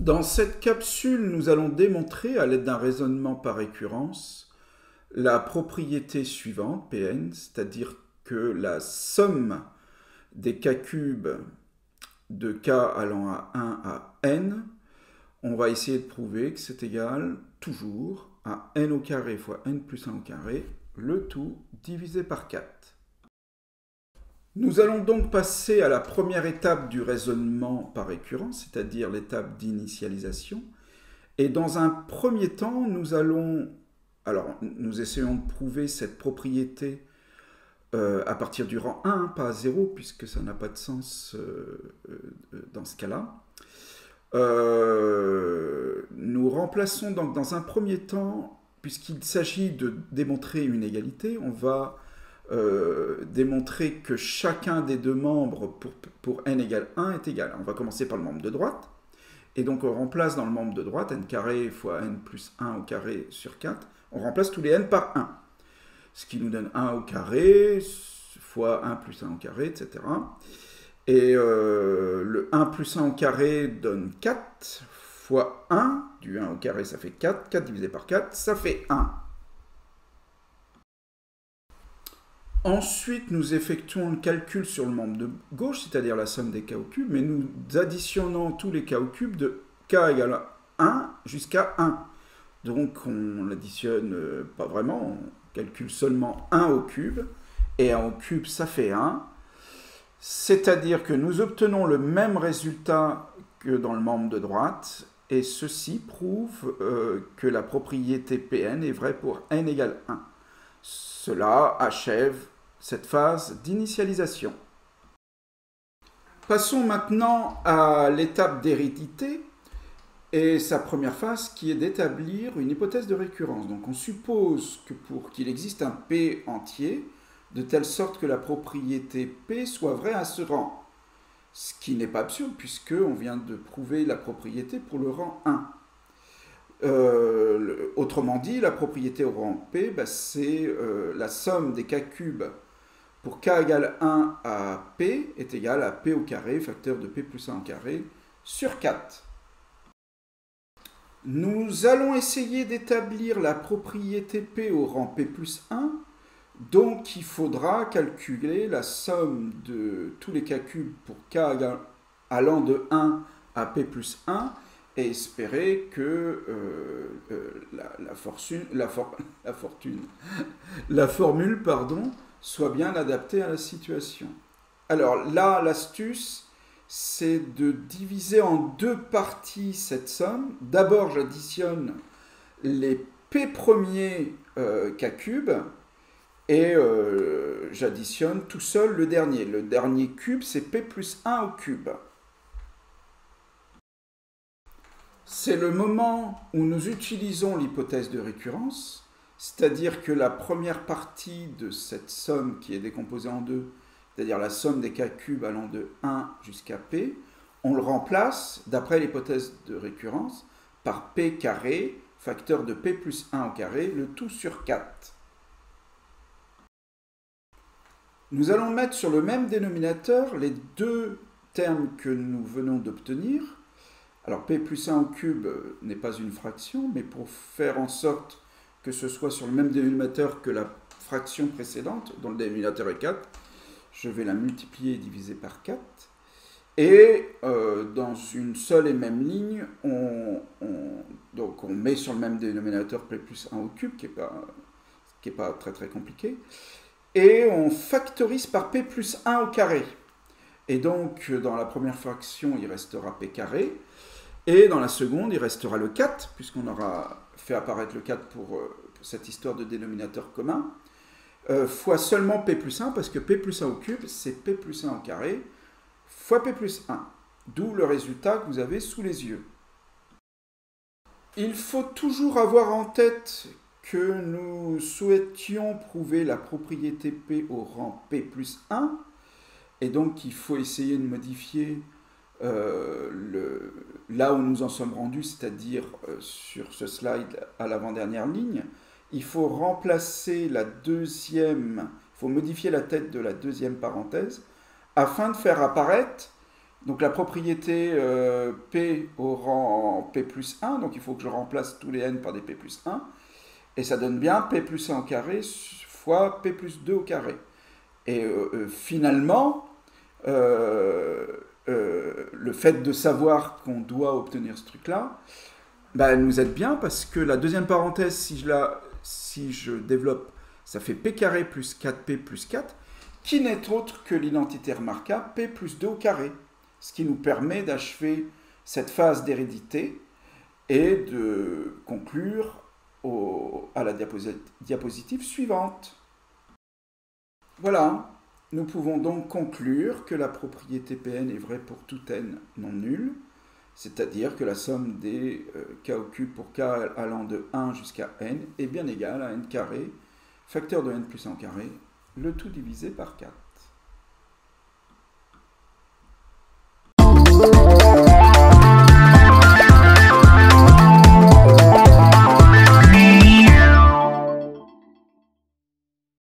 Dans cette capsule, nous allons démontrer, à l'aide d'un raisonnement par récurrence, la propriété suivante, Pn, c'est-à-dire que la somme des k cubes de k allant à 1 à n, on va essayer de prouver que c'est égal toujours à n au carré fois n plus 1 au carré, le tout divisé par 4. Nous allons donc passer à la première étape du raisonnement par récurrence, c'est-à-dire l'étape d'initialisation. Et dans un premier temps, nous essayons de prouver cette propriété à partir du rang 1, pas à 0, puisque ça n'a pas de sens dans ce cas-là. Nous remplaçons donc dans un premier temps, puisqu'il s'agit de démontrer une égalité, on va démontrer que chacun des deux membres pour n égale 1 est égal. On va commencer par le membre de droite, et donc on remplace dans le membre de droite n carré fois n plus 1 au carré sur 4, on remplace tous les n par 1, ce qui nous donne 1 au carré fois 1 plus 1 au carré, etc. Et le 1 plus 1 au carré donne 4 fois 1, du 1 au carré ça fait 4, 4 divisé par 4, ça fait 1. Ensuite, nous effectuons le calcul sur le membre de gauche, c'est-à-dire la somme des k au cube, mais nous additionnons tous les k au cube de k égale 1 jusqu'à 1. Donc on l'additionne pas vraiment, on calcule seulement 1 au cube, et 1 au cube ça fait 1. C'est-à-dire que nous obtenons le même résultat que dans le membre de droite, et ceci prouve que la propriété Pn est vraie pour n égale 1. Cela achève cette phase d'initialisation. Passons maintenant à l'étape d'hérédité et sa première phase qui est d'établir une hypothèse de récurrence. Donc on suppose que pour qu'il existe un P entier, de telle sorte que la propriété P soit vraie à ce rang. Ce qui n'est pas absurde puisqu'on vient de prouver la propriété pour le rang 1. Autrement dit, la propriété au rang P, c'est la somme des k cubes pour k égale 1 à P est égale à P au carré, facteur de P plus 1 au carré, sur 4. Nous allons essayer d'établir la propriété P au rang P plus 1, donc il faudra calculer la somme de tous les k cubes pour k allant de 1 à P plus 1, et espérer que la formule soit bien adaptée à la situation. Alors là, l'astuce, c'est de diviser en deux parties cette somme. D'abord, j'additionne les p premiers k cubes, et j'additionne tout seul le dernier. Le dernier cube, c'est p plus 1 au cube. C'est le moment où nous utilisons l'hypothèse de récurrence, c'est-à-dire que la première partie de cette somme qui est décomposée en deux, c'est-à-dire la somme des k cubes allant de 1 jusqu'à p, on le remplace, d'après l'hypothèse de récurrence, par p carré, facteur de p plus 1 au carré, le tout sur 4. Nous allons mettre sur le même dénominateur les deux termes que nous venons d'obtenir. Alors p plus 1 au cube n'est pas une fraction, mais pour faire en sorte que ce soit sur le même dénominateur que la fraction précédente, dont le dénominateur est 4, je vais la multiplier et diviser par 4. Et dans une seule et même ligne, donc on met sur le même dénominateur p plus 1 au cube, qui n'est pas très très compliqué, et on factorise par p plus 1 au carré. Et donc dans la première fraction, il restera p carré. Et dans la seconde, il restera le 4, puisqu'on aura fait apparaître le 4 pour cette histoire de dénominateur commun, fois seulement p plus 1, parce que p plus 1 au cube, c'est p plus 1 au carré, fois p plus 1. D'où le résultat que vous avez sous les yeux. Il faut toujours avoir en tête que nous souhaitions prouver la propriété P au rang P plus 1, et donc il faut essayer de modifier là où nous en sommes rendus, c'est-à-dire sur ce slide à l'avant-dernière ligne, il faut remplacer il faut modifier la tête de la deuxième parenthèse afin de faire apparaître Donc la propriété P au rang P plus 1, donc il faut que je remplace tous les n par des P plus 1, et ça donne bien P plus 1 au carré fois P plus 2 au carré. Et finalement, le fait de savoir qu'on doit obtenir ce truc-là, bah, elle nous aide bien parce que la deuxième parenthèse, si je développe, ça fait P carré plus 4P plus 4, qui n'est autre que l'identité remarquable P plus 2 au carré. Ce qui nous permet d'achever cette phase d'hérédité et de conclure à la diapositive suivante. Voilà, nous pouvons donc conclure que la propriété Pn est vraie pour tout n non nul, c'est-à-dire que la somme des k au cube pour k allant de 1 jusqu'à n est bien égale à n carré, facteur de n plus 1 au carré, le tout divisé par 4.